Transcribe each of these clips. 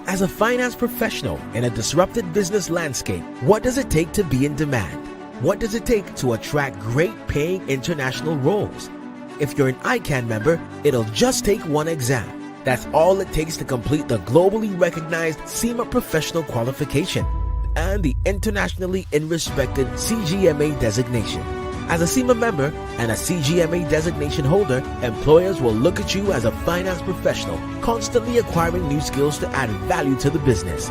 As a finance professional in a disrupted business landscape, what does it take to be in demand? What does it take to attract great paying international roles? If you're an ICAN member, it'll just take one exam. That's all it takes to complete the globally recognized CIMA professional qualification and the internationally respected CGMA designation. As a CIMA member and a CGMA designation holder, employers will look at you as a finance professional, constantly acquiring new skills to add value to the business.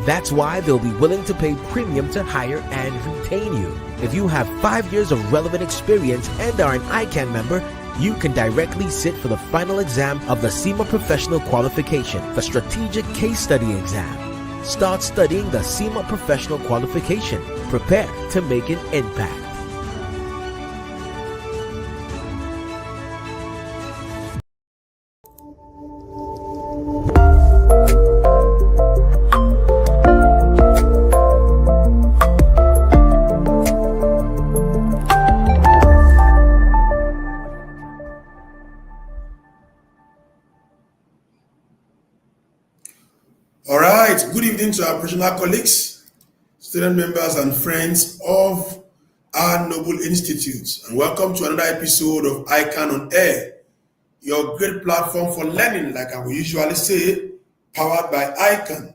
That's why they'll be willing to pay premium to hire and retain you. If you have 5 years of relevant experience and are an ICAN member, you can directly sit for the final exam of the CIMA Professional Qualification, the Strategic Case Study exam. Start studying the CIMA Professional Qualification. Prepare to make an impact. All right, good evening to our professional colleagues, student members and friends of our noble institutes, and welcome to another episode of ICAN on Air, your great platform for learning, like I will usually say, powered by ICAN.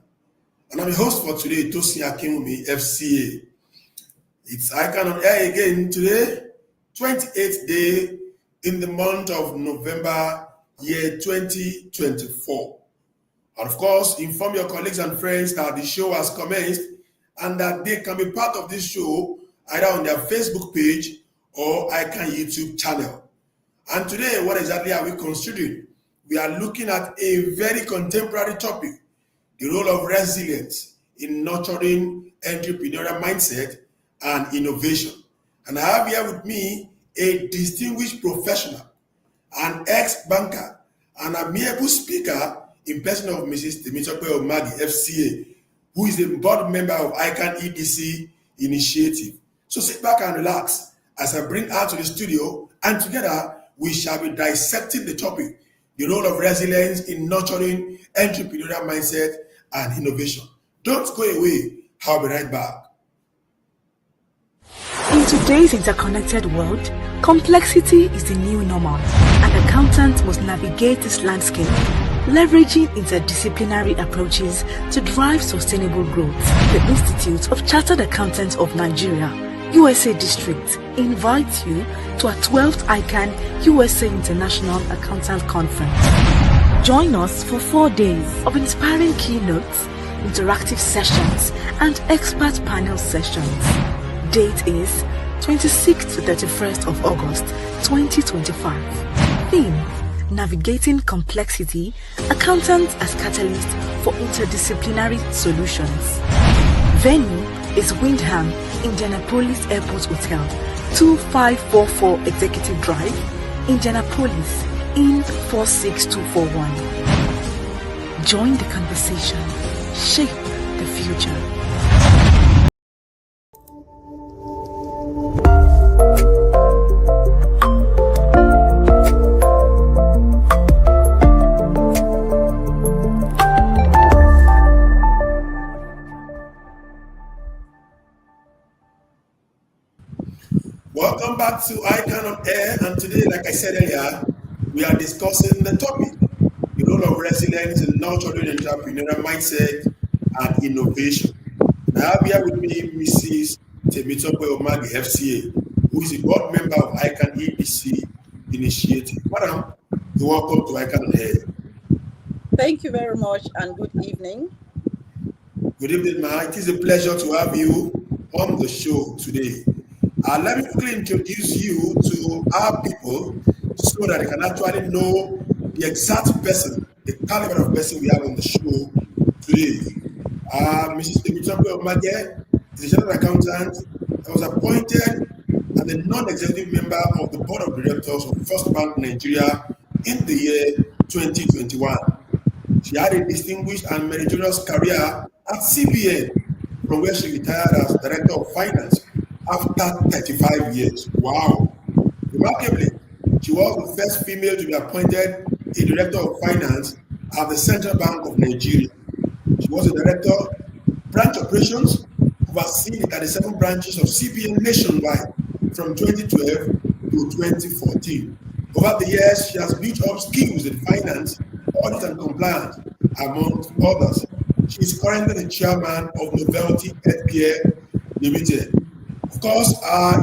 And I'm your host for today, Tosin Akinwumi, FCA. It's ICAN on Air again today, 28th day in the month of November, year 2024. And of course, inform your colleagues and friends that the show has commenced and that they can be part of this show either on their Facebook page or ICAN YouTube channel. And today, what exactly are we considering? We are looking at a very contemporary topic, the role of resilience in nurturing entrepreneurial mindset and innovation. And I have here with me a distinguished professional, an ex-banker, and a amiable speaker in person of Mrs. Thought-provoking, FCA, who is a board member of ICAN EDC initiative. So sit back and relax as I bring her to the studio, and together we shall be dissecting the topic, the role of resilience in nurturing entrepreneurial mindset and innovation. Don't go away. I'll be right back. In today's interconnected world, complexity is the new normal, and accountants must navigate this landscape, leveraging interdisciplinary approaches to drive sustainable growth. The Institute of Chartered Accountants of Nigeria, USA District, invites you to our 12th ICAN USA International Accountant Conference. Join us for 4 days of inspiring keynotes, interactive sessions, and expert panel sessions. Date is 26th to 31st of August 2025. Theme: Navigating Complexity, Accountants as Catalyst for Interdisciplinary Solutions. Venue is Windham, Indianapolis Airport Hotel, 2544 Executive Drive, Indianapolis, in 46241. Join the conversation. Shape the future. Welcome back to ICAN on Air, and today, like I said earlier, we are discussing the topic, the role of resilience in nurturing entrepreneurial mindset and innovation. And I have here with me Mrs. Thought-provoking, FCA, who is a board member of ICAN EDC initiative. Madam, you're welcome to ICAN on Air. Thank you very much, and good evening. Good evening, ma. It is a pleasure to have you on the show today. Let me quickly introduce you to our people so that they can actually know the exact person, the caliber of person we have on the show today. Mrs. Thought-provoking is a general accountant that was appointed as a non-executive member of the board of directors of First Bank Nigeria in the year 2021. She had a distinguished and meritorious career at CBN, from where she retired as Director of Finance after 35 years. Wow. Remarkably, she was the first female to be appointed a Director of Finance at the Central Bank of Nigeria. She was a director, branch operations, overseeing the 37 branches of CBN nationwide from 2012 to 2014. Over the years, she has built up skills in finance, audit and compliance, among others. She is currently the chairman of Novelty Healthcare Limited. Of course,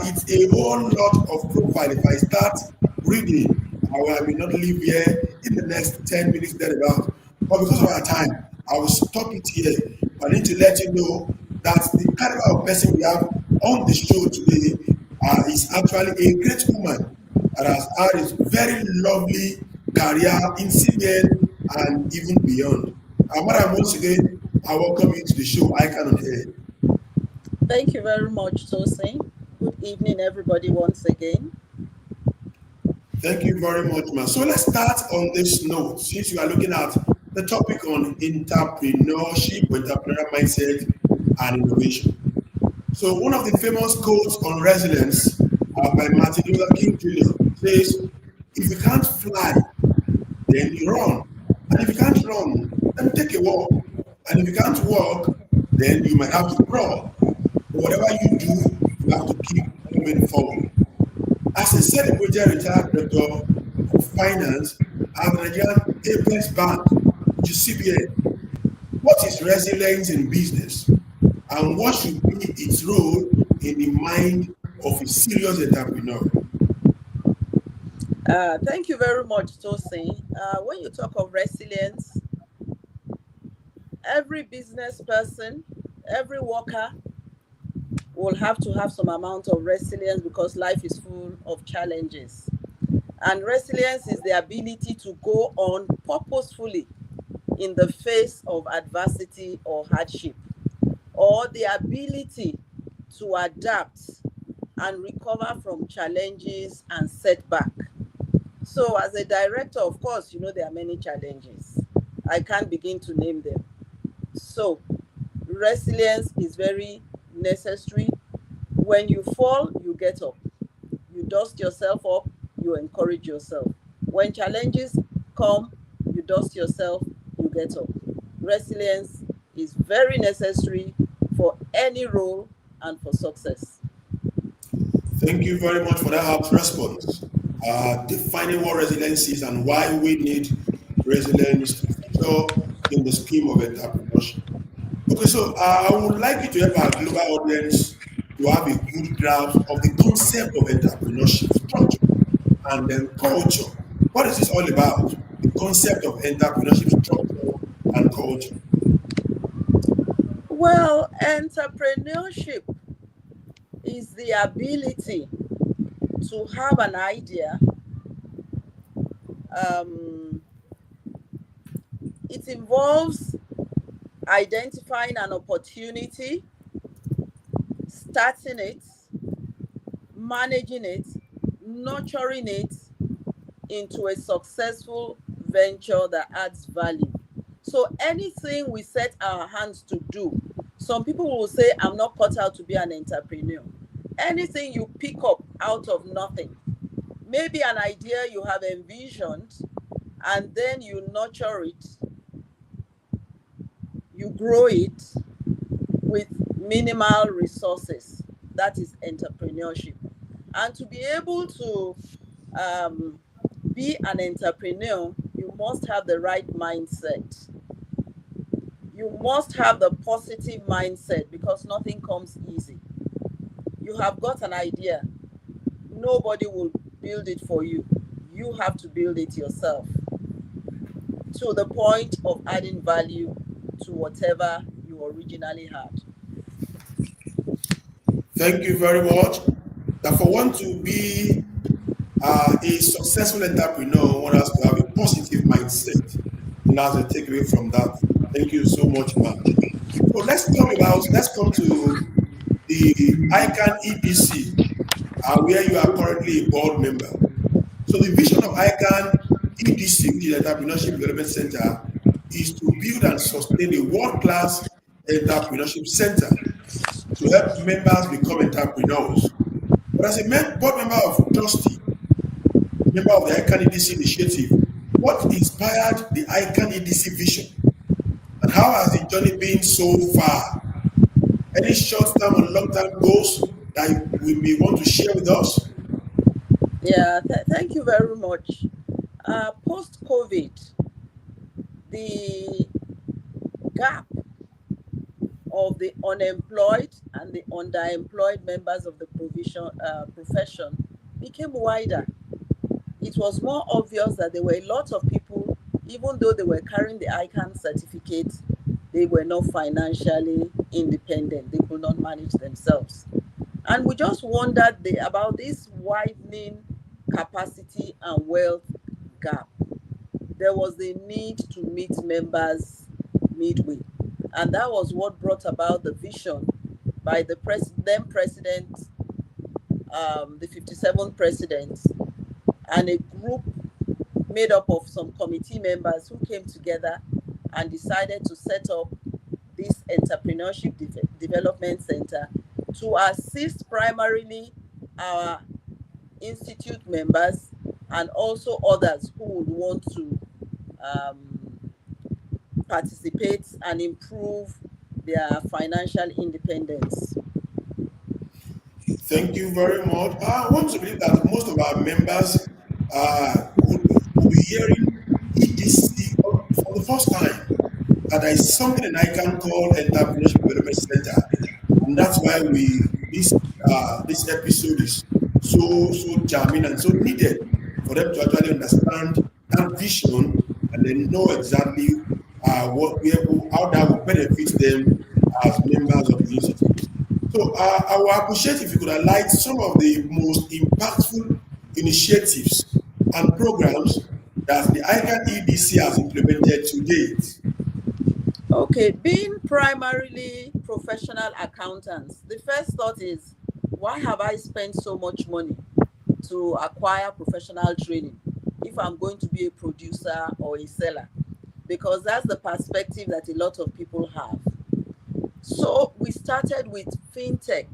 it's a whole lot of profile. If I start reading, I will not live here in the next 10 minutes thereabout. But because of our time, I will stop it here. I need to let you know that the caliber of person we have on the show today is actually a great woman that has had a very lovely career in CBN and even beyond. Madam, once again, I welcome you to the show ICAN on Air. Thank you very much, Tosin. Good evening, everybody, once again. Thank you very much, ma'am. So let's start on this note, since you are looking at the topic on entrepreneurship, entrepreneurial mindset, and innovation. So one of the famous quotes on resilience by Martin Luther King Jr. says, if you can't fly, then you run. And if you can't run, then take a walk. And if you can't walk, then you might have to crawl. But whatever you do, you have to keep moving forward. As a celebrated retired director of finance at the Nigerian Apex Bank, which is CBN, what is resilience in business? And what should be its role in the mind of a serious entrepreneur? Thank you very much, Tosin. When you talk of resilience, every business person, every worker will have to have some amount of resilience because life is full of challenges. And resilience is the ability to go on purposefully in the face of adversity or hardship, or the ability to adapt and recover from challenges and setback. So as a director, of course, you know there are many challenges. I can't begin to name them. So resilience is very necessary. When you fall, you get up. You dust yourself up, you encourage yourself. When challenges come, you dust yourself, you get up. Resilience is very necessary for any role and for success. Thank you very much for that response. Defining what resilience is and why we need resilience to feature in the scheme of entrepreneurship. Okay, so I would like you to help our global audience to have a good grasp of the concept of entrepreneurship structure and then culture. What is this all about? The concept of entrepreneurship structure and culture. Well, entrepreneurship is the ability to have an idea. It involves identifying an opportunity, starting it, managing it, nurturing it into a successful venture that adds value. So anything we set our hands to do, some people will say, I'm not cut out to be an entrepreneur. Anything you pick up out of nothing, maybe an idea you have envisioned, and then you nurture it, you grow it with minimal resources. That is entrepreneurship. And to be able to be an entrepreneur, you must have the right mindset. You must have the positive mindset because nothing comes easy. You have got an idea. Nobody will build it for you. You have to build it yourself to the point of adding value to whatever you originally had. Thank you very much. That for one to be a successful entrepreneur, one has to have a positive mindset. And that's a takeaway from that. Thank you so much, man. So let's come to the ICAN EDC, where you are currently a board member. So the vision of ICAN EDC, the Entrepreneurship Development Center, is to build and sustain a world-class entrepreneurship center to help members become entrepreneurs. But as a board member of trustee, member of the ICAN EDC initiative, what inspired the ICAN EDC vision? And how has the journey been so far? Any short-term and long-term goals that we may want to share with us? Yeah, thank you very much. Post-COVID, the gap of the unemployed and the underemployed members of the profession became wider. It was more obvious that there were a lot of people, even though they were carrying the ICAN certificate, they were not financially independent. They could not manage themselves. And we just wondered about this widening capacity and wealth gap. There was the need to meet members midway. And that was what brought about the vision by the then president, the 57th president, and a group made up of some committee members who came together and decided to set up this Entrepreneurship Development Center to assist primarily our institute members and also others who would want to participate and improve their financial independence. Thank you very much. I want to believe that most of our members will be hearing EDC for the first time. That there is something in ICAN called Entrepreneurship Development Center, and that's why this episode is so charming and so needed for them to actually understand that vision and then know exactly how that will benefit them as members of the institute. So I would appreciate if you could highlight some of the most impactful initiatives and programs that the ICAN EDC has implemented to date. Okay, being primarily professional accountants, the first thought is, why have I spent so much money to acquire professional training if I'm going to be a producer or a seller? Because that's the perspective that a lot of people have. So we started with fintech.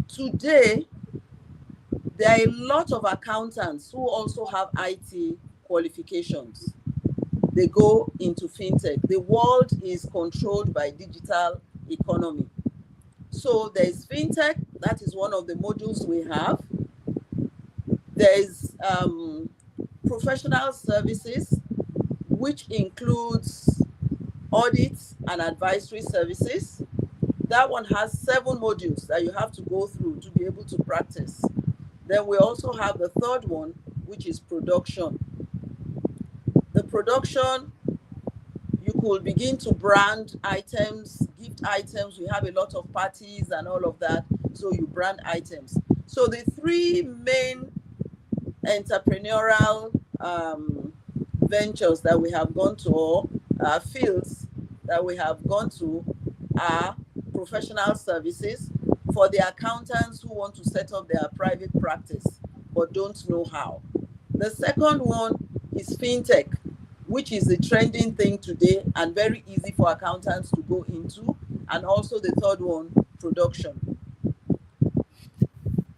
Today, there are a lot of accountants who also have IT qualifications. They go into fintech. The world is controlled by digital economy. So there's fintech, that is one of the modules we have. There's professional services, which includes audits and advisory services. That one has 7 modules that you have to go through to be able to practice. Then we also have the third one, which is production. The production, you could begin to brand items, gift items. We have a lot of parties and all of that, so you brand items. So the 3 main entrepreneurial ventures that we have gone to, or fields that we have gone to, are professional services for the accountants who want to set up their private practice but don't know how. The second one is fintech, which is the trending thing today and very easy for accountants to go into. And also the third one, production.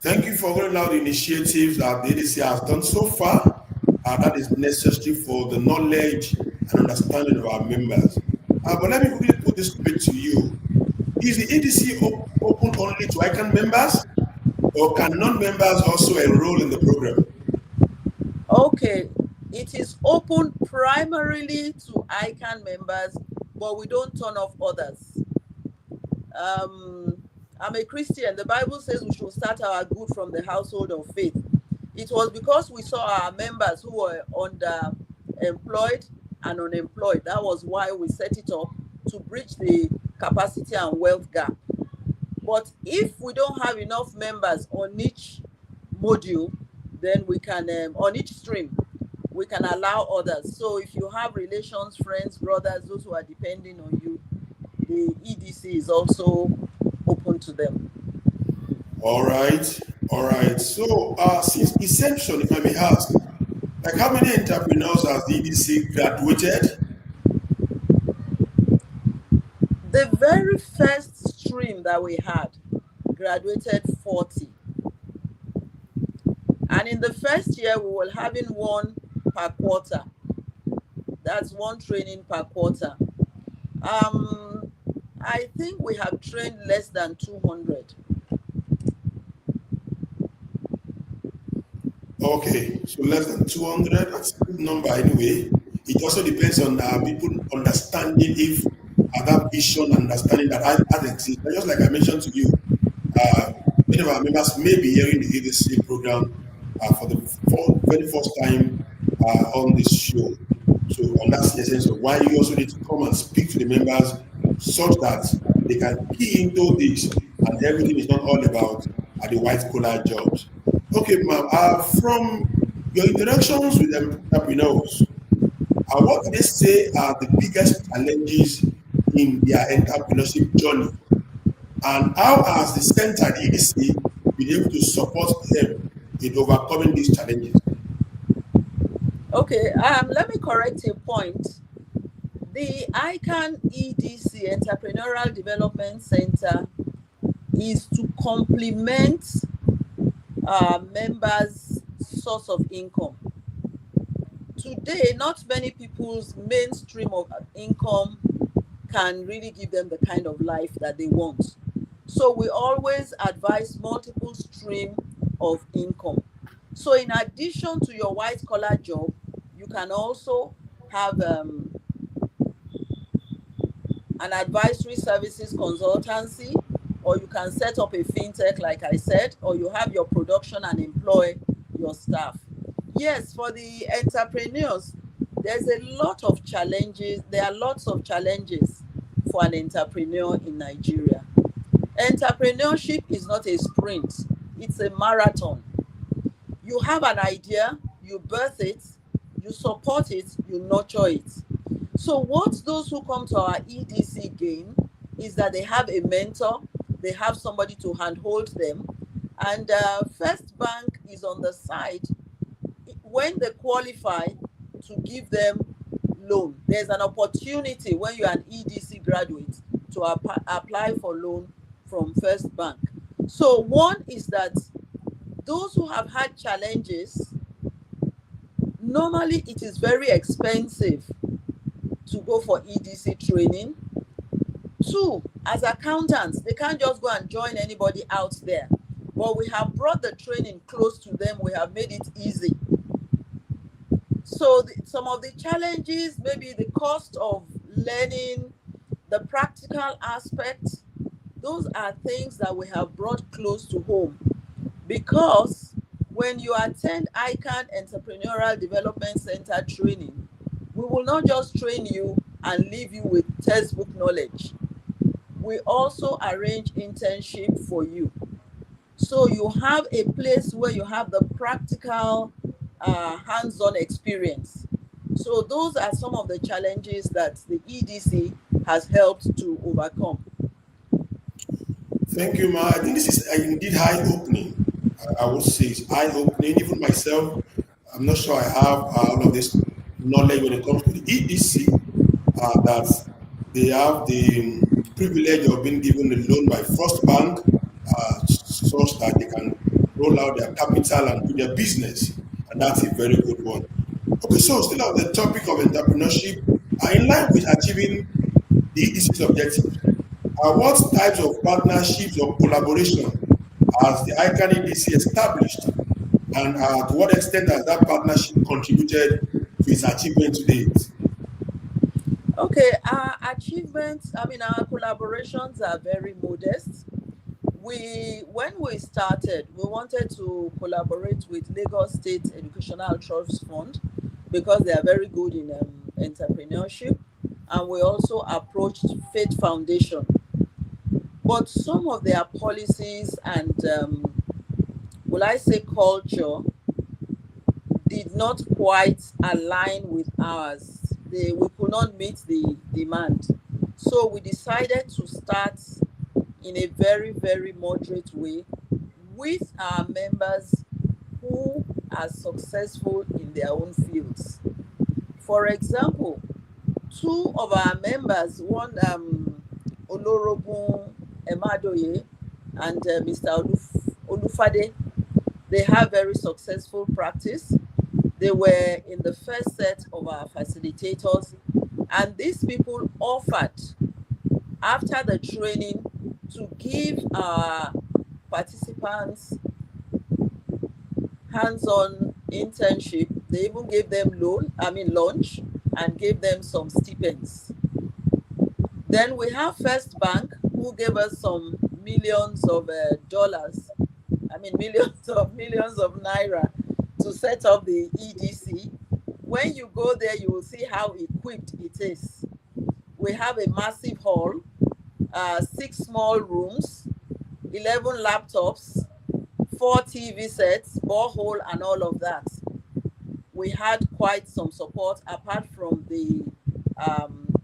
Thank you for rolling out the initiatives that the EDC has done so far. That is necessary for the knowledge and understanding of our members. But let me quickly put this straight to you. Is the EDC open only to ICAN members, or can non-members also enroll in the program? Okay, it is open primarily to ICAN members, but we don't turn off others. I'm a Christian. The Bible says we should start our good from the household of faith. It was because we saw our members who were underemployed and unemployed. That was why we set it up, to bridge the capacity and wealth gap. But if we don't have enough members on each module, then we can, on each stream, we can allow others. So if you have relations, friends, brothers, those who are depending on you, the EDC is also open to them. All right. So since inception, if I may ask, like how many entrepreneurs has the EDC graduated? The very first stream that we had graduated 40. And in the first year, we were having 1 per quarter. That's 1 training per quarter. I think we have trained less than 200. Okay, so less than 200, that's a good number anyway. It also depends on people understanding if that vision, understanding that has exists. Just like I mentioned to you, many of our members may be hearing the EDC program for the very first time on this show. So, and that's the essence of why you also need to come and speak to the members such that they can key into this and everything is not all about the white collar jobs. Okay, ma'am, from your interactions with entrepreneurs, what do they say are the biggest challenges in their entrepreneurship journey? And how has the center, the EDC, been able to support them in overcoming these challenges? Okay, let me correct a point. The ICAN EDC, Entrepreneurial Development Center, is to complement members' source of income. Today, not many people's mainstream of income can really give them the kind of life that they want. So we always advise multiple stream of income. So in addition to your white collar job, you can also have an advisory services consultancy, or you can set up a fintech, like I said, or you have your production and employ your staff. Yes, for the entrepreneurs, there's a lot of challenges. There are lots of challenges for an entrepreneur in Nigeria. Entrepreneurship is not a sprint, it's a marathon. You have an idea, you birth it, you support it, you nurture it. So what those who come to our EDC gain is that they have a mentor, they have somebody to handhold them, and First Bank is on the side when they qualify to give them loan. There's an opportunity when you're an EDC graduate to apply for loan from First Bank. So one is that those who have had challenges, normally it is very expensive to go for EDC training. Two, as accountants, they can't just go and join anybody out there. But we have brought the training close to them. We have made it easy. So some of the challenges, maybe the cost of learning, the practical aspects, those are things that we have brought close to home. Because when you attend ICAN Entrepreneurial Development Center training, we will not just train you and leave you with textbook knowledge. We also arrange internship for you. So you have a place where you have the practical hands-on experience. So those are some of the challenges that the EDC has helped to overcome. Thank you, Ma. I think this is indeed eye-opening. I would say it's eye-opening. Even myself, I'm not sure I have all of this knowledge when it comes to the EDC, that they have the privilege of being given a loan by First Bank, such that they can roll out their capital and do their business. And that's a very good one. Okay, so still on the topic of entrepreneurship, in line with achieving the EDC's objectives, what types of partnerships or collaboration has the ICAN EDC established, and to what extent has that partnership contributed to its achievement to date? Okay, our achievements, our collaborations are very modest. When we started, we wanted to collaborate with Lagos State Educational Trust Fund because they are very good in entrepreneurship, and we also approached Faith Foundation. But some of their policies and, will I say, culture did not quite align with ours. We could not meet the demand. So we decided to start in a very, very moderate way with our members who are successful in their own fields. For example, two of our members, one Olorogun Emadoye and Mr. Olufade, they have very successful practice. They were in the first set of our facilitators, And these people offered, after the training, to give our participants hands-on internship. They even gave them lunch, and gave them some stipends. Then we have First Bank, who gave us some millions of dollars, millions of naira, to set up the EDC. When you go there, you will see how equipped it is. We have a massive hall, 6 small rooms, 11 laptops, 4 TV sets, borehole, and all of that. We had quite some support apart from the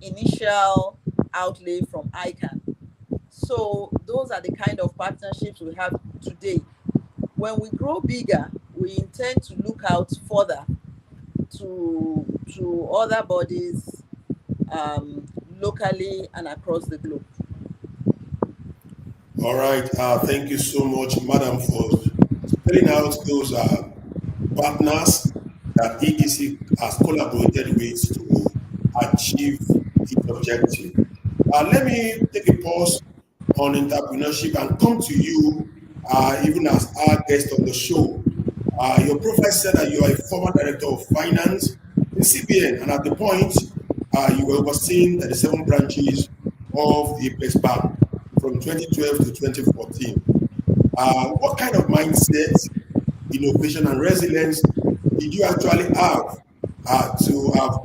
initial outlay from ICAN. So those are the kind of partnerships we have today. When we grow bigger, we intend to look out further to other bodies locally and across the globe. All right. Thank you so much, Madam, for spelling out those partners that EDC has collaborated with to achieve its objective. Let me take a pause on entrepreneurship and come to you, even as our guest on the show. Your profile said that you are a former director of finance in CBN, and at the point, you were overseeing the 7 branches of the Apex Bank from 2012 to 2014. What kind of mindset, innovation, and resilience did you actually have to have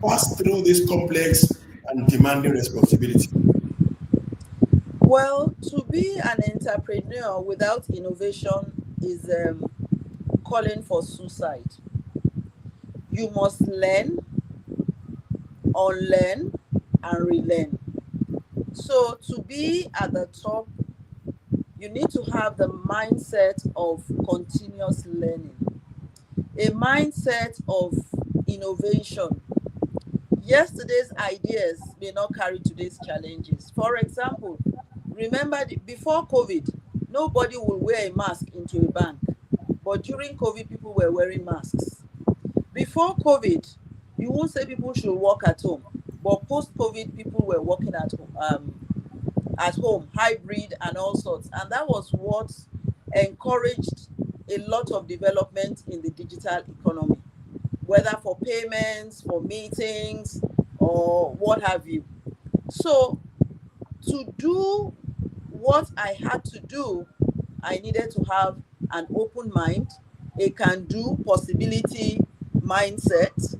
passed through this complex and demanding responsibility? Well, to be an entrepreneur without innovation is calling for suicide. You must learn, unlearn, and relearn. So to be at the top, you need to have the mindset of continuous learning, a mindset of innovation. Yesterday's ideas may not carry today's challenges. For example, remember before COVID, nobody would wear a mask into a bank. But during COVID, people were wearing masks. Before COVID, you won't say people should work at home. But post-COVID, people were working at home, hybrid and all sorts. And that was what encouraged a lot of development in the digital economy, whether for payments, for meetings, or what have you. So to do what I had to do, I needed to have an open mind, a can-do possibility mindset.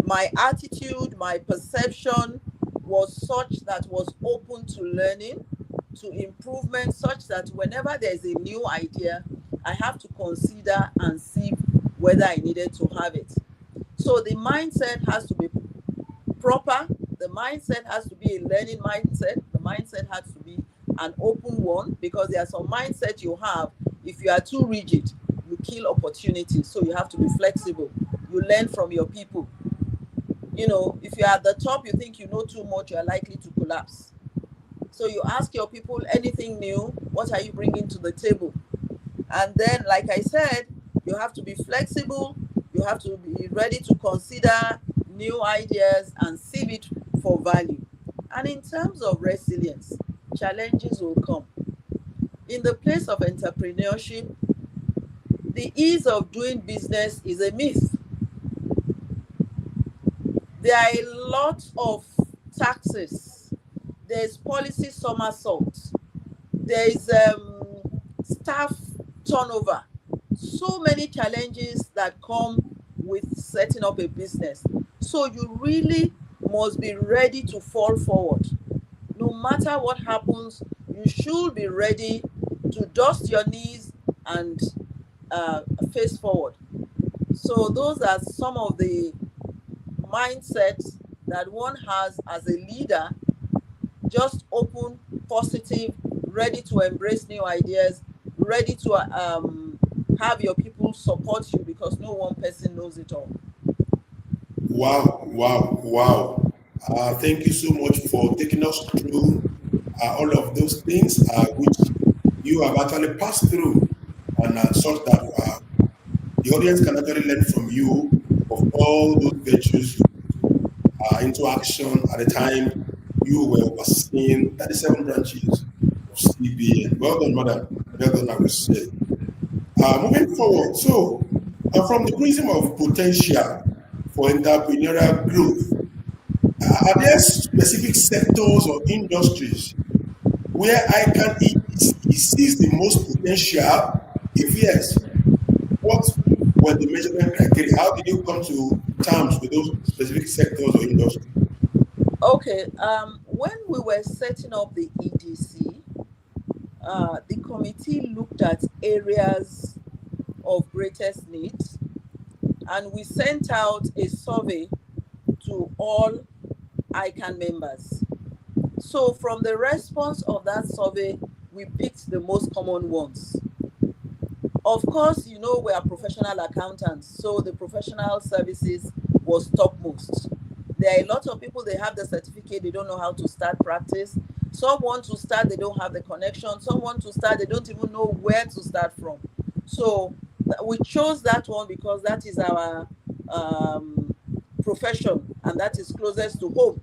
My attitude, my perception was such that was open to learning, to improvement, such that whenever there's a new idea, I have to consider and see whether I needed to have it. So the mindset has to be proper. The mindset has to be a learning mindset. The mindset has to be an open one, because there are some mindset you have. If you are too rigid, you kill opportunities. So you have to be flexible. You learn from your people. You know, if you're at the top, you think you know too much, you are likely to collapse. So you ask your people, anything new, what are you bringing to the table? And then, like I said, you have to be flexible. You have to be ready to consider new ideas and see it for value. And in terms of resilience, challenges will come. In the place of entrepreneurship, the ease of doing business is a myth. There are a lot of taxes. There's policy somersault. There's staff turnover. So many challenges that come with setting up a business. So you really must be ready to fall forward. No matter what happens, you should be ready to dust your knees and face forward. So those are some of the mindsets that one has as a leader. Just open, positive, ready to embrace new ideas, ready to have your people support you, because no one person knows it all. Wow. Thank you so much for taking us through all of those things which you have actually passed through, and such that the audience can actually learn from you of all those virtues into action at the time you were overseeing 37 branches of CBN. Well done, madam. Well done, I will say. Moving forward, so from the prism of potential for entrepreneurial growth, are there specific sectors or industries where ICAN EDC sees the most potential? If yes, what were the measurement criteria? How did you come to terms with those specific sectors or industries? Okay, when we were setting up the EDC, the committee looked at areas of greatest need, and we sent out a survey to all ICAN members. So from the response of that survey, we picked the most common ones. Of course, you know, we are professional accountants, so the professional services was topmost. There are a lot of people, they have the certificate, they don't know how to start practice. Some want to start, they don't have the connection. Some want to start, they don't even know where to start from. So we chose that one because that is our profession, and that is closest to home.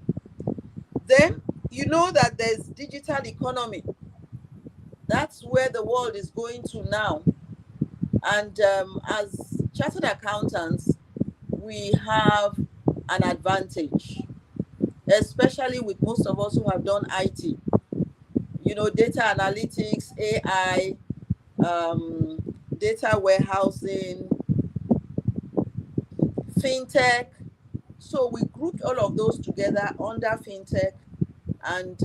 Then you know that there's digital economy. That's where the world is going to now. And as chartered accountants, we have an advantage, especially with most of us who have done IT. You know, data analytics, AI, data warehousing, fintech. So we grouped all of those together under fintech. And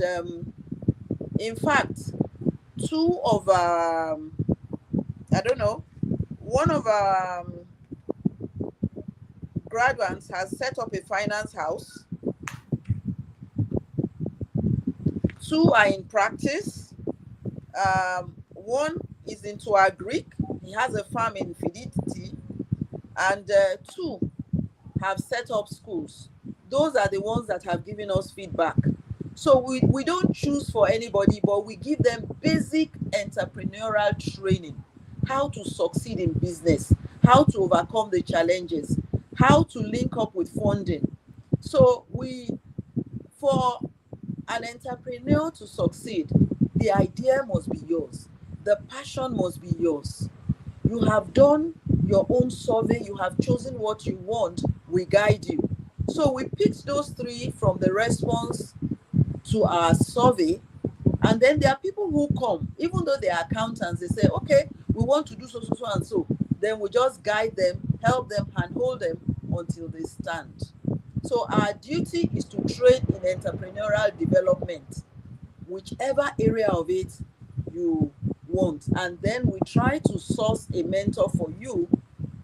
in fact, two of one of our graduates has set up a finance house. Two are in practice. One is into agric. He has a farm in Fidelity. And two have set up schools. Those are the ones that have given us feedback. So we don't choose for anybody, but we give them basic entrepreneurial training, how to succeed in business, how to overcome the challenges, how to link up with funding. So for an entrepreneur to succeed, the idea must be yours. The passion must be yours. You have done your own survey, you have chosen what you want, we guide you. So we picked those three from the response to our survey. And then there are people who come, even though they are accountants, they say, okay, we want to do so, so, so, and so. Then we just guide them, help them, handhold them until they stand. So our duty is to train in entrepreneurial development, whichever area of it you want. And then we try to source a mentor for you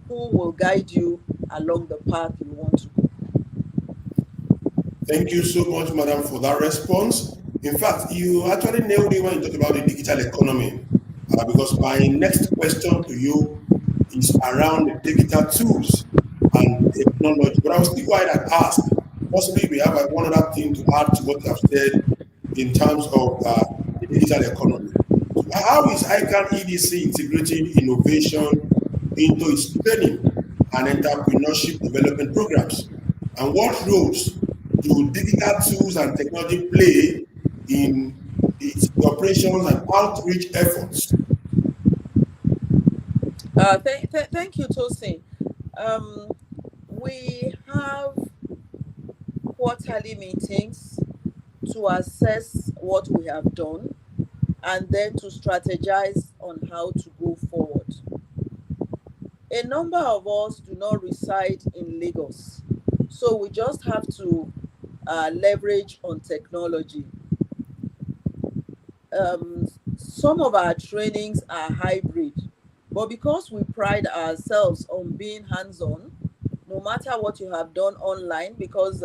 who will guide you along the path you want to go. Thank you so much, madam, for that response. In fact, you actually nailed it when you talked about the digital economy, because my next question to you is around the digital tools and technology. But I will still go ahead and ask, possibly we have one other thing to add to what you have said in terms of the digital economy. So how is ICAN EDC integrating innovation into its training and entrepreneurship development programs? And what roles do digital tools and technology play in its operations and outreach efforts? Thank you, Tosin. We have quarterly meetings to assess what we have done and then to strategize on how to go forward. A number of us do not reside in Lagos, so we just have to leverage on technology. Some of our trainings are hybrid, but because we pride ourselves on being hands-on, no matter what you have done online, because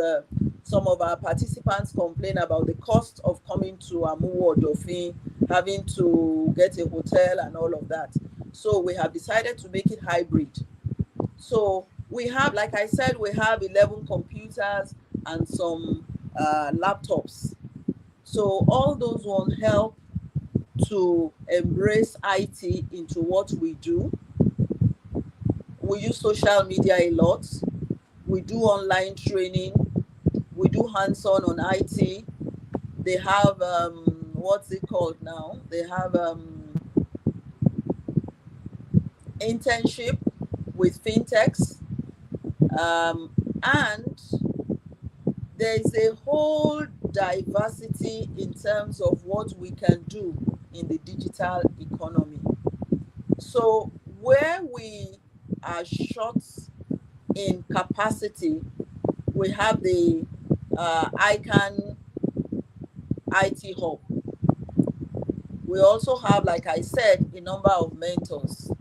some of our participants complain about the cost of coming to Amuwo Odofin, having to get a hotel and all of that. So we have decided to make it hybrid. So we have, like I said, we have 11 computers and some laptops. So all those ones help to embrace IT into what we do. We use social media a lot. We do online training. We do hands-on on IT. They have, what's it called now? They have internship with fintechs. And there's a whole diversity in terms of what we can do in the digital economy. So where we are short in capacity, we have the ICAN IT Hub. We also have, like I said, a number of mentors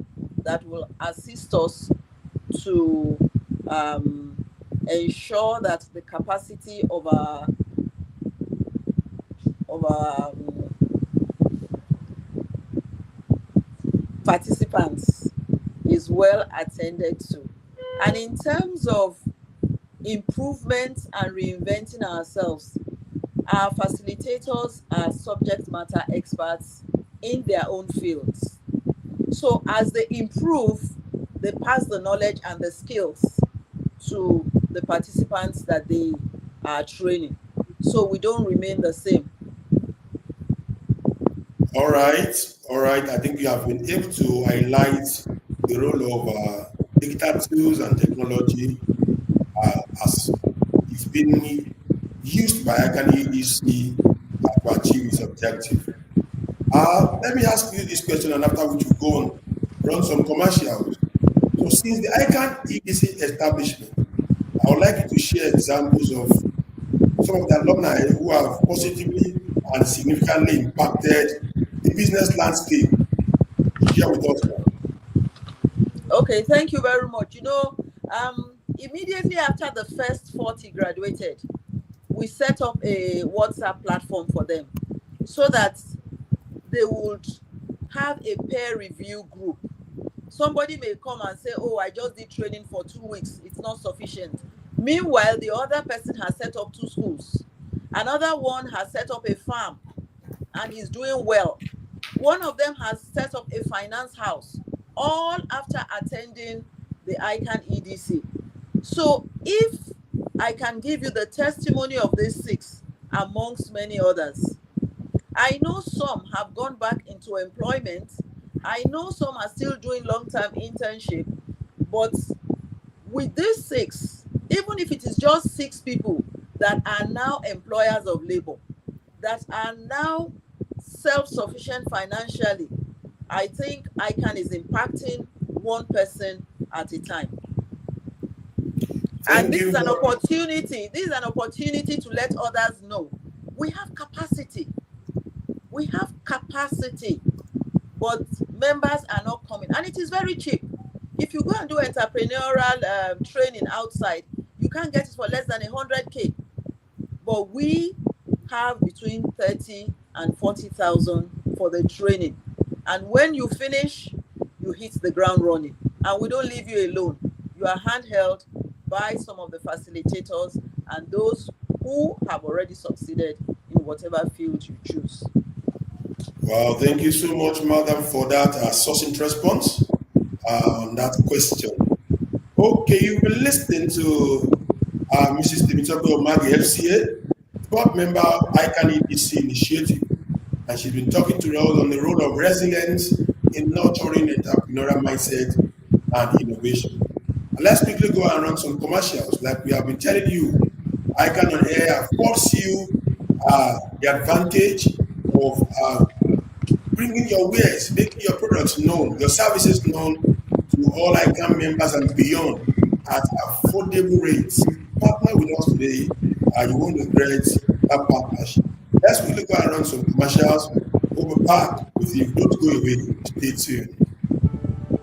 that will assist us to ensure that the capacity of our participants is well attended to. And in terms of improvements and reinventing ourselves, our facilitators are subject matter experts in their own fields. So as they improve, they pass the knowledge and the skills to the participants that they are training. So we don't remain the same. All right. I think you have been able to highlight the role of digital tools and technology as it's been used by ICAN EDC to achieve its objective. Let me ask you this question, and after which we go on, run some commercials. So since the ICAN EDC establishment, I would like you to share examples of some of the alumni who have positively and significantly impacted the business landscape. Share with us now. Okay, thank you very much. Immediately after the first 40 graduated, we set up a WhatsApp platform for them so that they would have a peer review group. Somebody may come and say, oh, I just did training for 2 weeks. It's not sufficient. Meanwhile, the other person has set up 2 schools. Another one has set up a farm and is doing well. One of them has set up a finance house, all after attending the ICAN EDC. So if I can give you the testimony of these 6 amongst many others, I know some have gone back into employment. I know some are still doing long-term internship, but with these 6, even if it is just 6 people that are now employers of labor, that are now self-sufficient financially, I think ICAN is impacting one person at a time. And this is an opportunity. This is an opportunity to let others know we have capacity. We have capacity, but members are not coming, and it is very cheap. If you go and do entrepreneurial training outside, you can't get it for less than 100K. But we have between 30 and 40,000 for the training, and when you finish, you hit the ground running, and we don't leave you alone. You are handheld by some of the facilitators and those who have already succeeded in whatever field you choose. Well, thank you so much, madam, for that succinct response on that question. Okay, you've been listening to Mrs. Temitope Omagi, FCA, board member of ICAN EDC initiative, and she's been talking to us on the role of resilience in nurturing entrepreneurial mindset and innovation. And let's quickly go and run some commercials. Like we have been telling you, ICAN-ngr affords you the advantage of bringing your wares, making your products known, your services known to all ICAN members and beyond at affordable rates. Partner with us today, you won't regret that partnership. Let's quickly go and run some commercials. We'll be back with you. Don't go away. Stay tuned.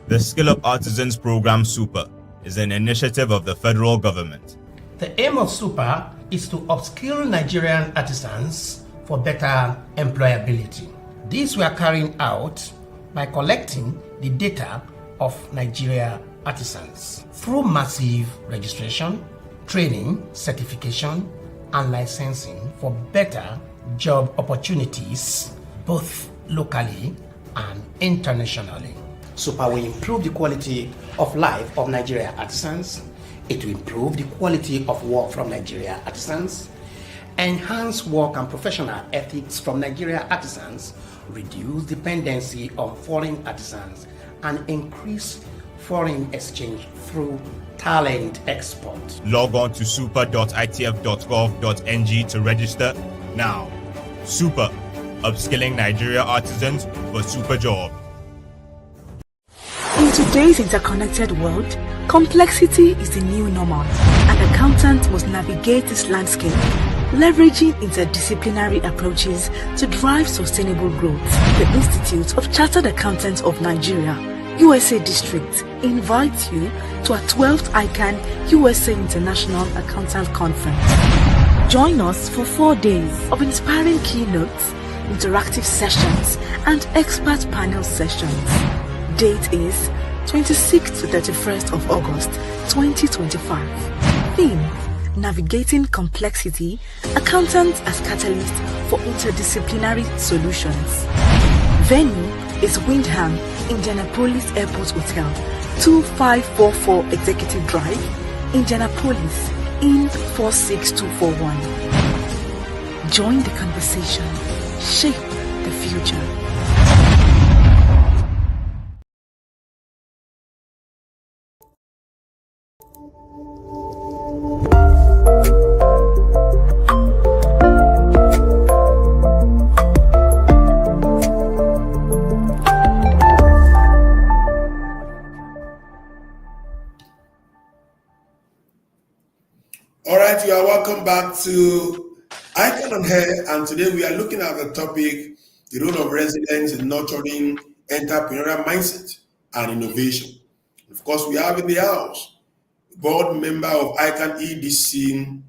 The Skill Up Artisans Program Super is an initiative of the federal government. The aim of Super is to upskill Nigerian artisans for better employability. These were carried out by collecting the data of Nigeria artisans through massive registration, training, certification, and licensing for better job opportunities, both locally and internationally. Super will improve the quality of life of Nigeria artisans, It will improve the quality of work from Nigeria artisans, enhance work and professional ethics from Nigeria artisans, reduce dependency on foreign artisans, and increase foreign exchange through talent export. Log on to super.itf.gov.ng to register now. Super, upskilling Nigeria artisans for super job. In today's interconnected world, complexity is the new normal. An accountant must navigate this landscape, leveraging interdisciplinary approaches to drive sustainable growth. The Institute of Chartered Accountants of Nigeria, USA District, invites you to our 12th ICAN USA International Accountant Conference. Join us for 4 days of inspiring keynotes, interactive sessions, and expert panel sessions. Date is 26th to 31st of August 2025. Theme: Navigating Complexity, Accountants as Catalyst for Interdisciplinary Solutions. Venue is Windham, Indianapolis Airport Hotel, 2544 Executive Drive, Indianapolis, IN 46241. Join the conversation. Shape the future. All right, you are welcome back to ICAN-ngr, and today we are looking at the topic, the role of resilience in nurturing entrepreneurial mindset and innovation. Of course, we have in the house board member of ICAN EDC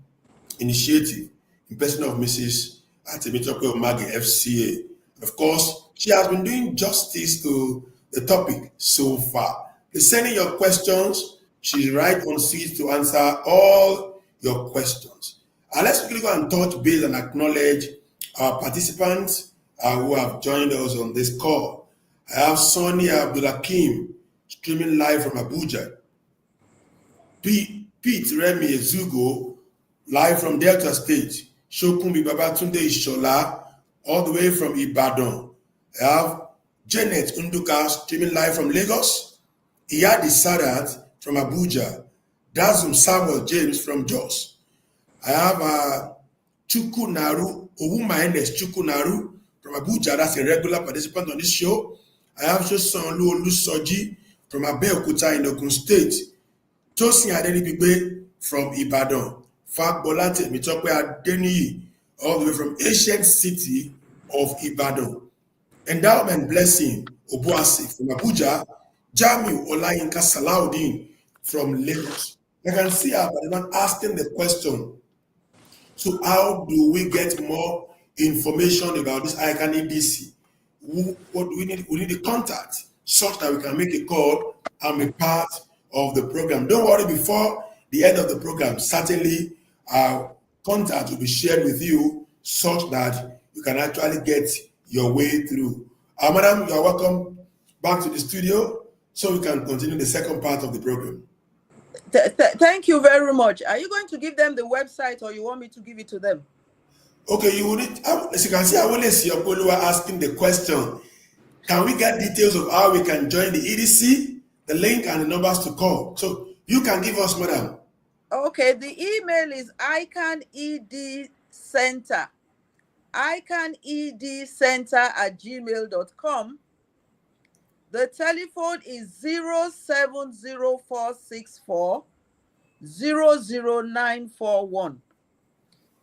initiative, in person of Mrs. Omagi FCA. Of course, she has been doing justice to the topic so far. Please send in your questions. She's right on seat to answer all your questions. Let's quickly go and touch base and acknowledge our participants who have joined us on this call. I have Sonia Abdulakim streaming live from Abuja. Pete Remy Ezugo live from Delta State. Shokunbi Babatunde Ishola all the way from Ibadan. I have Janet Unduka streaming live from Lagos. Iyadi Sadat from Abuja. Dazum Samuel James from Jos. I have Chuku Naru, Owumaenes Chuku Naru from Abuja. That's a regular participant on this show. I have Shosanlu Olusoji from Abeokuta in Ogun State. Tosin Adenibigbe from Ibadan. Fakbolate Mitope Adeniyi all the way from ancient city of Ibadan. Endowment Blessing Obuasi from Abuja. Jamiu Olayinka Salaudin from Lagos. I can see our participant asking the question, so how do we get more information about this ICAN EDC? What do we need? We need the contact such that we can make a call and be part of the program. Don't worry, before the end of the program, certainly our contact will be shared with you such that you can actually get your way through. Madam, you are welcome back to the studio so we can continue the second part of the program. Thank you very much. Are you going to give them the website or you want me to give it to them? Okay, you will need, as you can see, I will see Opolua asking the question. Can we get details of how we can join the EDC, the link and the numbers to call? So you can give us, madam. Okay, the email is ICAN-ED-Center, ICAN-ED-Center@gmail.com. The telephone is 070464 00941.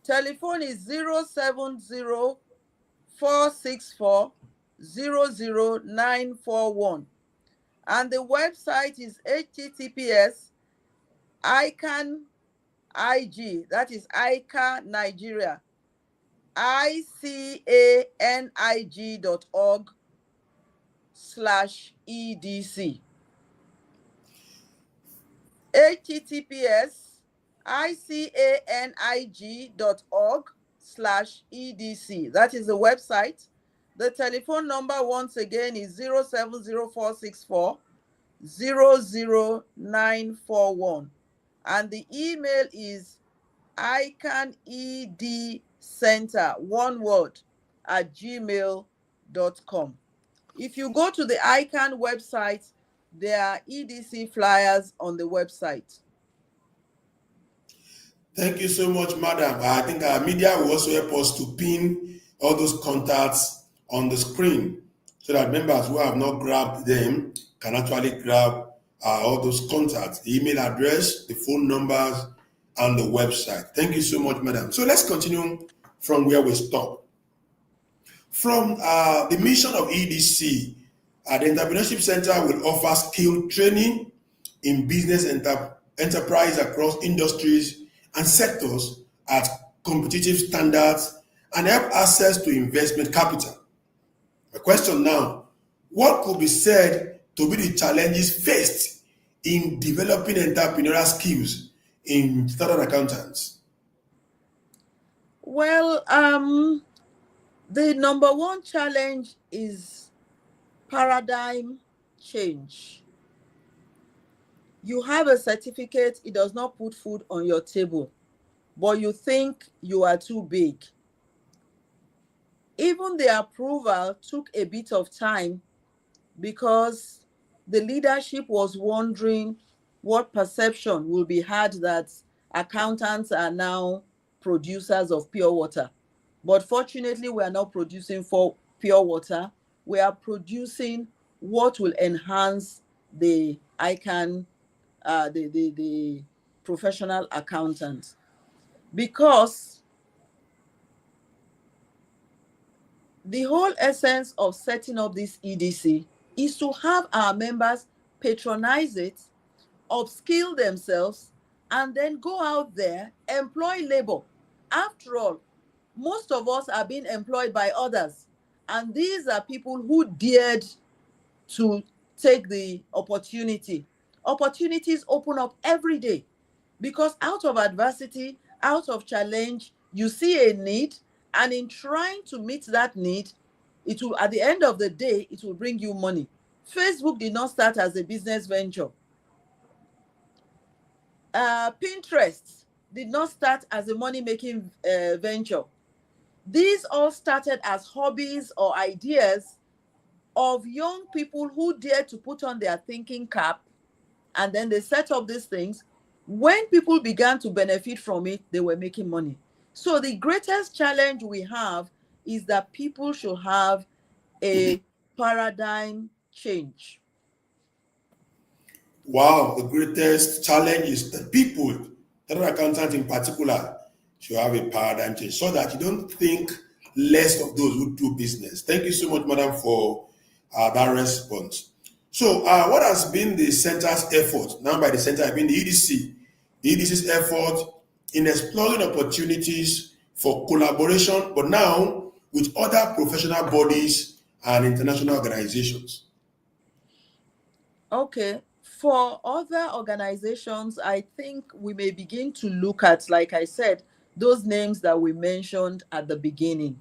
Telephone is 070464 00941. And the website is https ICAN-ngr, that is ICAN Nigeria, ICANG.org/EDC. https ICANG.org/EDC. That is the website. The telephone number once again is 070464 00941. And the email is ICAN-EDC, one word, @gmail.com. If you go to the ICAN website, there are EDC flyers on the website. Thank you so much, madam. I think our media will also help us to pin all those contacts on the screen so that members who have not grabbed them can actually grab all those contacts, the email address, the phone numbers, and the website. Thank you so much, madam. So let's continue from where we stopped. From the mission of EDC, the Entrepreneurship Center will offer skill training in business enterprise across industries and sectors at competitive standards and help access to investment capital. The question now, what could be said to be the challenges faced in developing entrepreneurial skills in chartered accountants? Well, the number one challenge is paradigm change. You have a certificate, it does not put food on your table, but you think you are too big. Even the approval took a bit of time because the leadership was wondering what perception will be had that accountants are now producers of pure water. But fortunately, we are not producing for pure water. We are producing what will enhance the ICAN, the professional accountant. Because the whole essence of setting up this EDC is to have our members patronize it, upskill themselves, and then go out there, employ labor. After all, most of us are being employed by others. And these are people who dared to take the opportunity. Opportunities open up every day because out of adversity, out of challenge, you see a need, and in trying to meet that need, it will, at the end of the day, it will bring you money. Facebook did not start as a business venture. Pinterest did not start as a money-making venture. These all started as hobbies or ideas of young people who dared to put on their thinking cap, and then they set up these things. When people began to benefit from it, they were making money. So the greatest challenge we have is that people should have a paradigm change. Wow, the greatest challenge is that people, chartered accountants in particular, should have a paradigm change so that you don't think less of those who do business. Thank you so much, madam, for that response. So what has been the center's effort, now by the center, I mean the EDC's effort in exploring opportunities for collaboration, but now with other professional bodies and international organizations? Okay. For other organizations, I think we may begin to look at, like I said, those names that we mentioned at the beginning,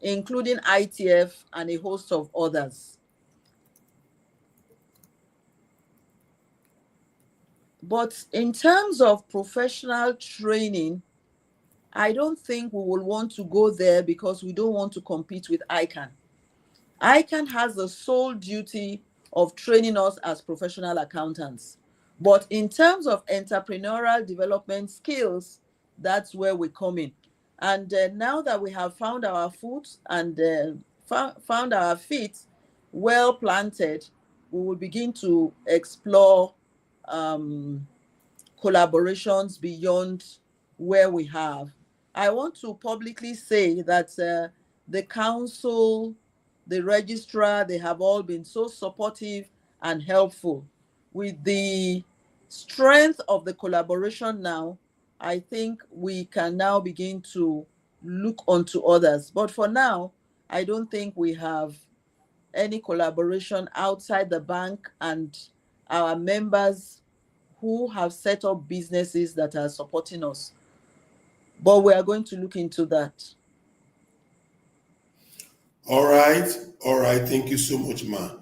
including ITF and a host of others. But in terms of professional training, I don't think we will want to go there because we don't want to compete with ICAN. ICAN has the sole duty of training us as professional accountants. But in terms of entrepreneurial development skills, that's where we come in. And now that we have found our foot and found our feet well planted, we will begin to explore collaborations beyond where we have. I want to publicly say that the council, the registrar, they have all been so supportive and helpful. With the strength of the collaboration now, I think we can now begin to look onto others. But for now, I don't think we have any collaboration outside the bank and our members who have set up businesses that are supporting us. But we are going to look into that. All right. Thank you so much, ma.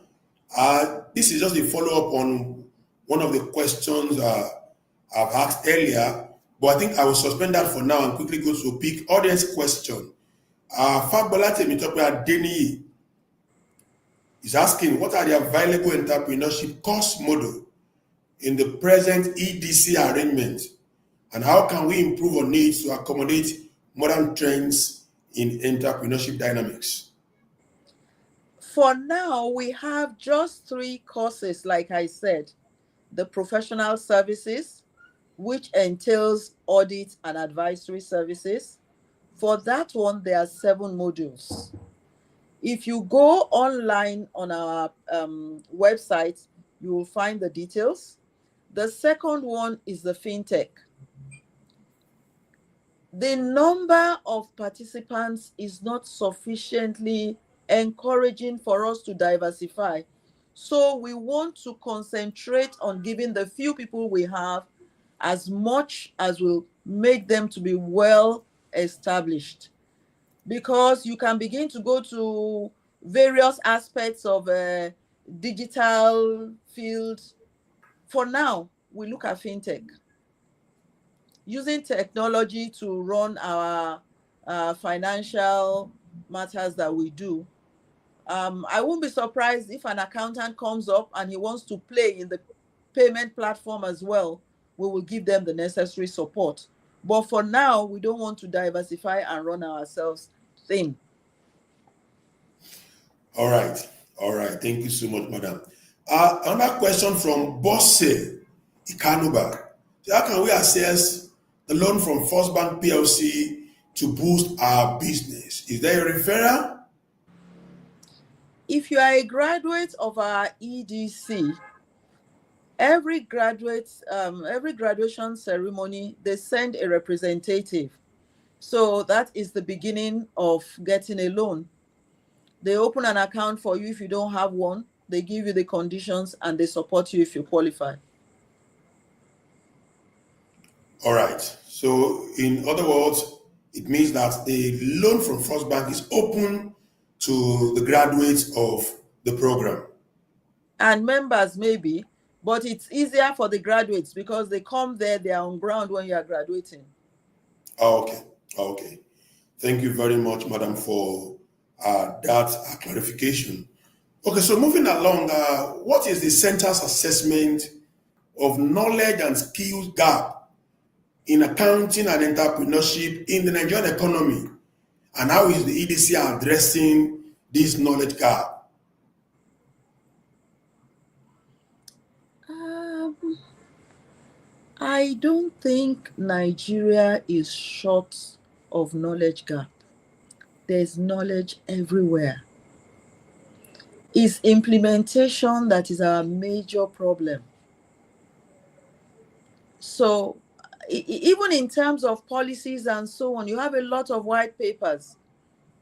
This is just a follow-up on one of the questions I've asked earlier, but I think I will suspend that for now and quickly go to pick audience question. Fagbola Temitope Adeniyi is asking, what are the available entrepreneurship course model in the present EDC arrangement, and how can we improve on it to accommodate modern trends in entrepreneurship dynamics? For now, we have just 3 courses, like I said. The professional services, which entails audit and advisory services. For that one, there are 7 modules. If you go online on our website, you will find the details. The second one is the fintech. The number of participants is not sufficiently encouraging for us to diversify. So we want to concentrate on giving the few people we have as much as will make them to be well established. Because you can begin to go to various aspects of digital field. For now, we look at fintech. Using technology to run our financial matters that we do. I won't be surprised if an accountant comes up and he wants to play in the payment platform as well. We will give them the necessary support. But for now, we don't want to diversify and run ourselves thin. All right. Thank you so much, madam. Another question from Bosse Ikanuba. How can we assess the loan from First Bank PLC to boost our business? Is there a referral? If you are a graduate of our EDC, every graduation ceremony, they send a representative. So that is the beginning of getting a loan. They open an account for you if you don't have one. They give you the conditions and they support you if you qualify. All right. So in other words, it means that the loan from First Bank is open to the graduates of the program. And members maybe, but it's easier for the graduates because they come there, they are on ground when you are graduating. Okay. Thank you very much, madam, for that clarification. Okay, so moving along, what is the center's assessment of knowledge and skills gap in accounting and entrepreneurship in the Nigerian economy, and how is the EDC addressing this knowledge gap? I don't think Nigeria is short of knowledge gap. There's knowledge everywhere. It's implementation that is our major problem. So even in terms of policies and so on, you have a lot of white papers,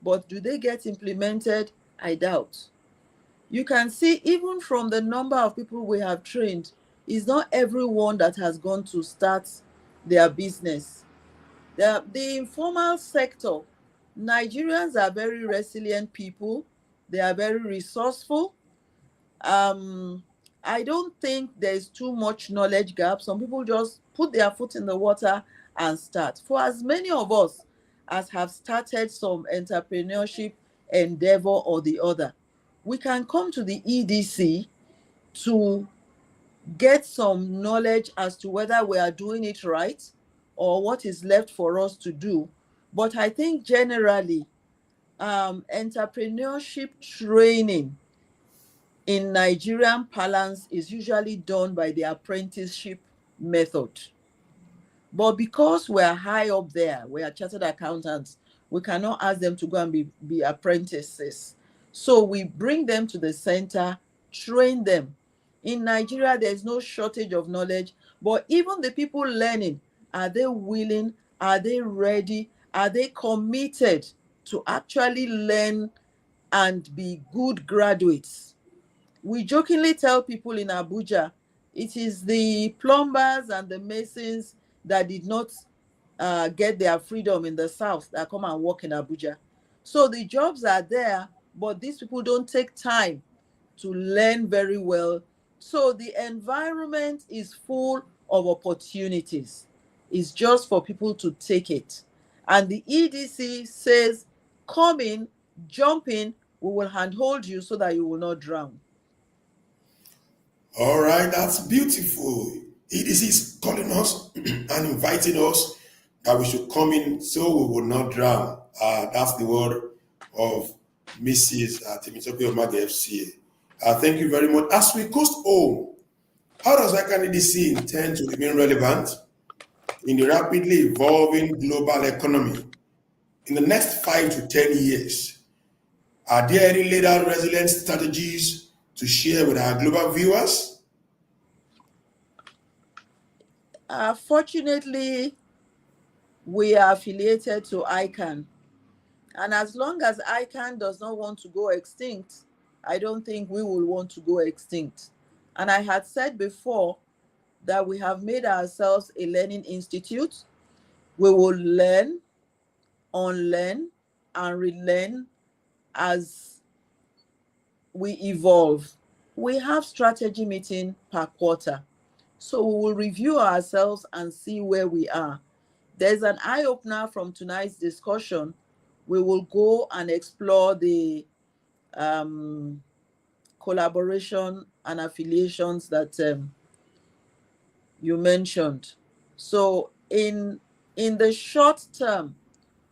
but do they get implemented? I doubt. You can see even from the number of people we have trained, it's not everyone that has gone to start their business. The informal sector, Nigerians are very resilient people. They are very resourceful. I don't think there's too much knowledge gap. Some people just put their foot in the water and start. For as many of us as have started some entrepreneurship endeavor or the other, we can come to the EDC to get some knowledge as to whether we are doing it right or what is left for us to do. But I think generally, entrepreneurship training in Nigerian parlance is usually done by the apprenticeship method. But because we're high up there, we are chartered accountants, we cannot ask them to go and be apprentices. So we bring them to the center, train them. In Nigeria, there's no shortage of knowledge, but even the people learning, are they willing? Are they ready? Are they committed to actually learn and be good graduates? We jokingly tell people in Abuja, it is the plumbers and the masons that did not get their freedom in the South that come and work in Abuja. So the jobs are there, but these people don't take time to learn very well. So the environment is full of opportunities. It's just for people to take it. And the EDC says, come in, jump in, we will handhold you so that you will not drown. All right, that's beautiful. EDC is calling us and inviting us that we should come in so we will not drown. That's the word of Mrs. Temitope Omage FCA. Thank you very much. As we coast home, how does ICAN EDC intend to remain relevant in the rapidly evolving global economy in the next 5 to 10 years? Are there any later resilient strategies to share with our global viewers? Fortunately, we are affiliated to ICAN. And as long as ICAN does not want to go extinct, I don't think we will want to go extinct. And I had said before that we have made ourselves a learning institute. We will learn, unlearn, and relearn as we evolve. We have strategy meeting per quarter. So we will review ourselves and see where we are. There's an eye-opener from tonight's discussion. We will go and explore the collaboration and affiliations that you mentioned. So in the short term,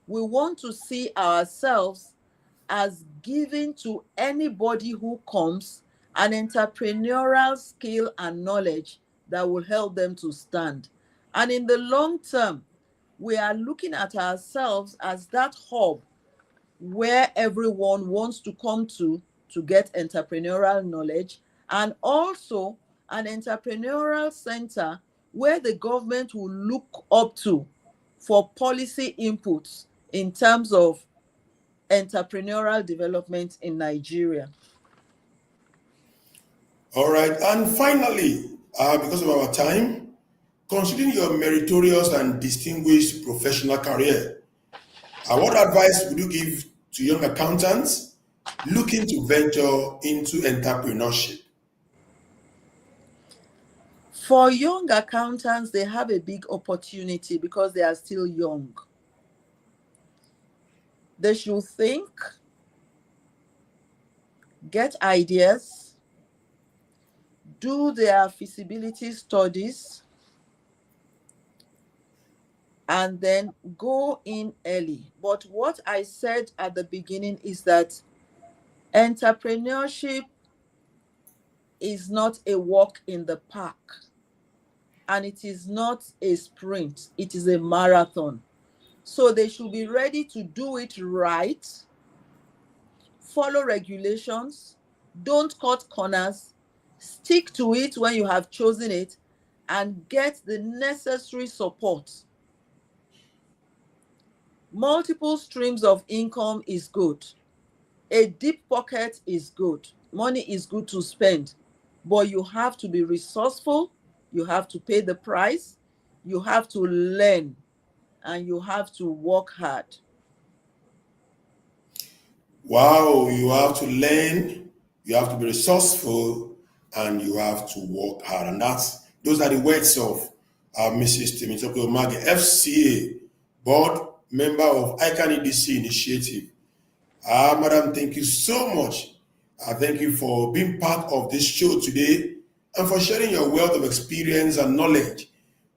we want to see ourselves as giving to anybody who comes an entrepreneurial skill and knowledge that will help them to stand. And in the long term, we are looking at ourselves as that hub where everyone wants to come to get entrepreneurial knowledge, and also an entrepreneurial center where the government will look up to for policy inputs in terms of entrepreneurial development in Nigeria. All right, and finally, because of our time, considering your meritorious and distinguished professional career, what advice would you give to young accountants looking to venture into entrepreneurship? For young accountants, they have a big opportunity because they are still young. They should think, get ideas, do their feasibility studies, and then go in early. But what I said at the beginning is that entrepreneurship is not a walk in the park, and it is not a sprint, it is a marathon. So they should be ready to do it right, follow regulations, don't cut corners, stick to it when you have chosen it, and get the necessary support. Multiple streams of income is good. A deep pocket is good. Money is good to spend, but you have to be resourceful, you have to pay the price, you have to learn, and you have to work hard. Wow, you have to learn, you have to be resourceful, and you have to work hard. And those are the words of Mrs. Temitope Omage, FCA, board member of ICAN EDC initiative. Madam, thank you so much. Thank you for being part of this show today and for sharing your wealth of experience and knowledge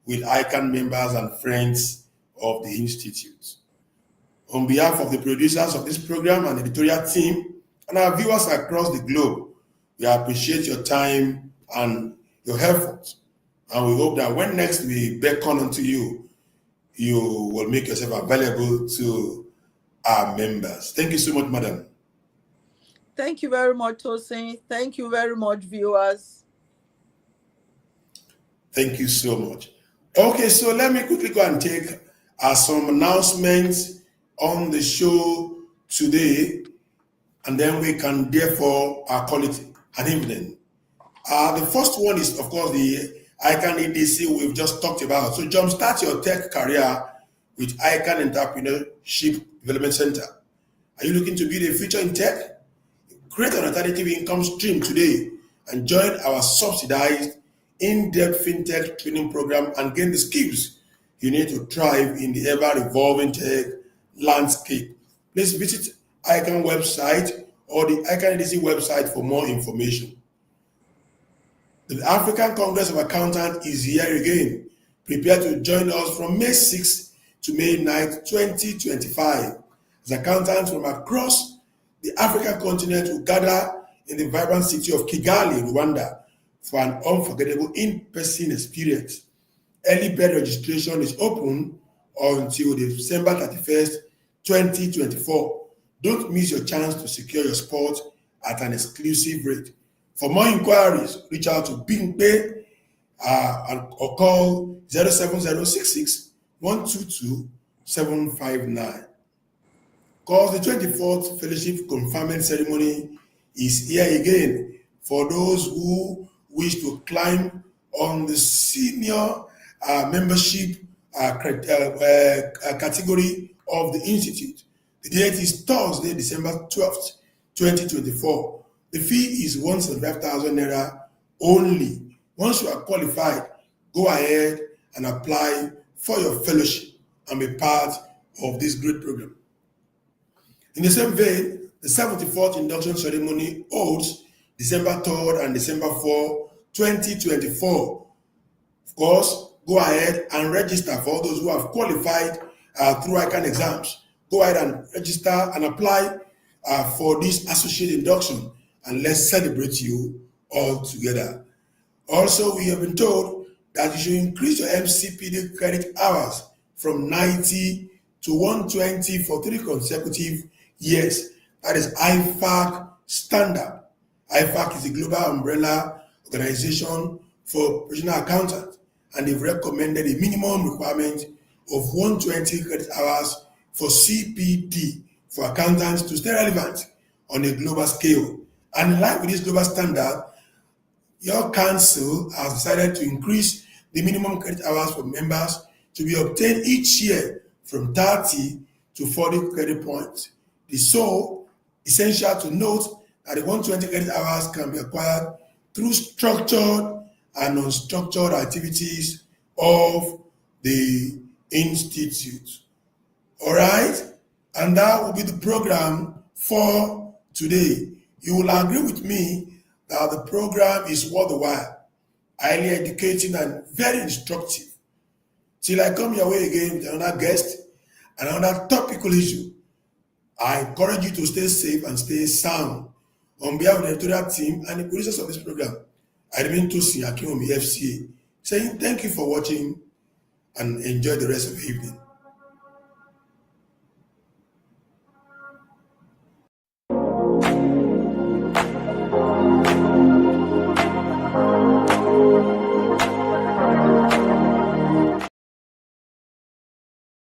with ICAN members and friends of the Institute. On behalf of the producers of this program and editorial team and our viewers across the globe, we appreciate your time and your effort. And we hope that when next we beckon unto you, you will make yourself available to our members. Thank you so much, madam. Thank you very much, Tosin. Thank you very much, viewers. Thank you so much. Okay, so let me quickly go and take some announcements on the show today, and then we can therefore call it an evening. The first one is, of course, the ICAN EDC we've just talked about. So jumpstart your tech career with ICAN Entrepreneurship Development Center. Are you looking to build a future in tech? Create an alternative income stream today and join our subsidized in-depth fintech training program and gain the skills you need to thrive in the ever-evolving tech landscape. Please visit ICAN website or the ICAN EDC website for more information. The African Congress of Accountants is here again. Prepare to join us from May 6th to May 9th, 2025. As accountants from across the African continent will gather in the vibrant city of Kigali, Rwanda, for an unforgettable in-person experience. Early bird registration is open until December 31st, 2024. Don't miss your chance to secure your spot at an exclusive rate. For more inquiries, reach out to Bingpe or call 07066 122 759. Because the 24th Fellowship Conferment Ceremony is here again for those who wish to climb on the senior membership category of the Institute. The date is Thursday, December 12th, 2024. The fee is 175,000 naira only. Once you are qualified, go ahead and apply for your fellowship and be part of this great program. In the same vein, the 74th induction ceremony holds December 3rd and December 4th, 2024. Of course, go ahead and register for those who have qualified through ICAN exams. Go ahead and register and apply for this associate induction, and let's celebrate you all together. Also, we have been told that you should increase your MCPD credit hours from 90 to 120 for 3 consecutive years. That is IFAC standard. IFAC is a global umbrella organization for professional accountants, and they've recommended a minimum requirement of 120 credit hours for CPD for accountants to stay relevant on a global scale. And in line with this global standard, your council has decided to increase the minimum credit hours for members to be obtained each year from 30 to 40 credit points. It is so essential to note that the 120 credit hours can be acquired through structured and unstructured activities of the institute. All right, and that will be the program for today. You will agree with me that the program is worth the while, highly educating and very instructive. Till I come your way again with another guest and another topical issue, I encourage you to stay safe and stay sound. On behalf of the editorial team and the producers of this program, I remain Tosin Akinwumi FCA, saying thank you for watching and enjoy the rest of the evening.